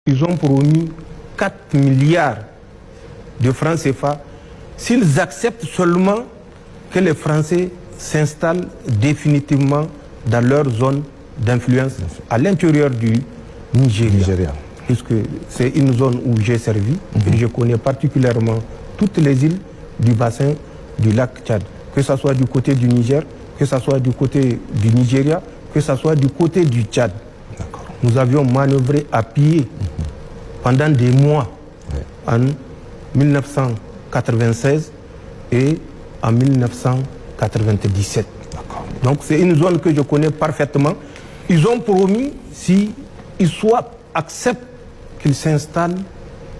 ils ont promis 4 milliards de francs CFA s'ils acceptent seulement que les Français s'installent définitivement dans leur zone d'influence à l'intérieur du Nigeria. Puisque c'est une zone où j'ai servi et je connais particulièrement toutes les îles du bassin du lac Tchad, que ce soit du côté du Niger, que ce soit du côté du Nigeria, que ce soit du côté du Tchad. Nous avions manœuvré à pied pendant des mois en 1996 et en 1997. Donc c'est une zone que je connais parfaitement. Ils ont promis, si ils acceptent qu'ils s'installent,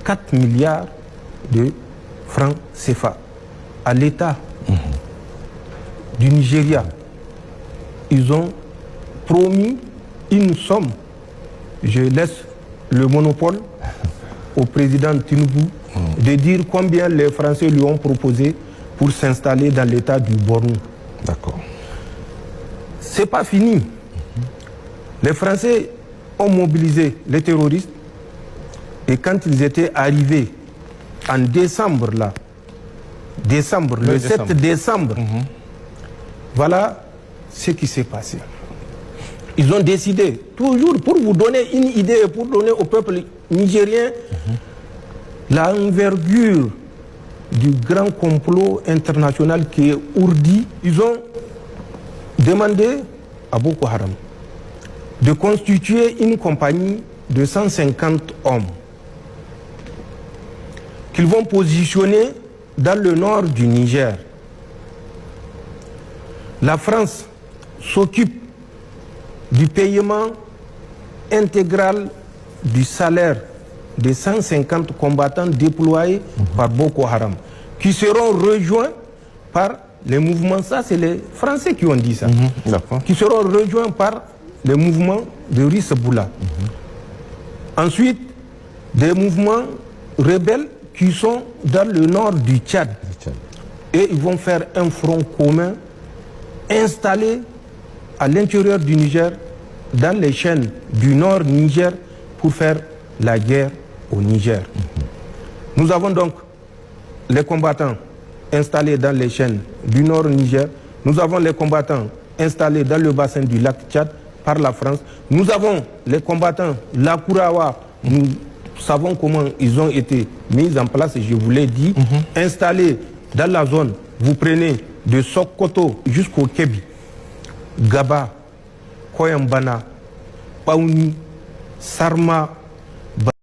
4 milliards de francs CFA à l'État du Nigeria. Ils ont promis une somme. Je laisse le monopole au président Tinubu de dire combien les Français lui ont proposé pour s'installer dans l'État du Borno. D'accord. C'est pas fini. Les Français ont mobilisé les terroristes et quand ils étaient arrivés en décembre, le 7 décembre, voilà ce qui s'est passé. Ils ont décidé, toujours pour vous donner une idée, pour donner au peuple nigérien l'envergure du grand complot international qui est ourdi, ils ont demandé à Boko Haram de constituer une compagnie de 150 hommes qu'ils vont positionner dans le nord du Niger. La France s'occupe du paiement intégral du salaire des 150 combattants déployés par Boko Haram, qui seront rejoints par les mouvements, ça c'est les Français qui ont dit ça, qui seront rejoints par les mouvements de Risseboula. Ensuite, des mouvements rebelles qui sont dans le nord du Tchad. Et ils vont faire un front commun installé à l'intérieur du Niger, dans les chaînes du nord Niger, pour faire la guerre au Niger. Nous avons donc les combattants installés dans les chaînes du nord Niger. Nous avons les combattants installés dans le bassin du lac Tchad par la France. Nous avons les combattants Lakurawa. Nous savons comment ils ont été mis en place, je vous l'ai dit, installés dans la zone. Vous prenez de Sokoto jusqu'au Kébi, Gaba, Koyambana, Paouni, Sarma,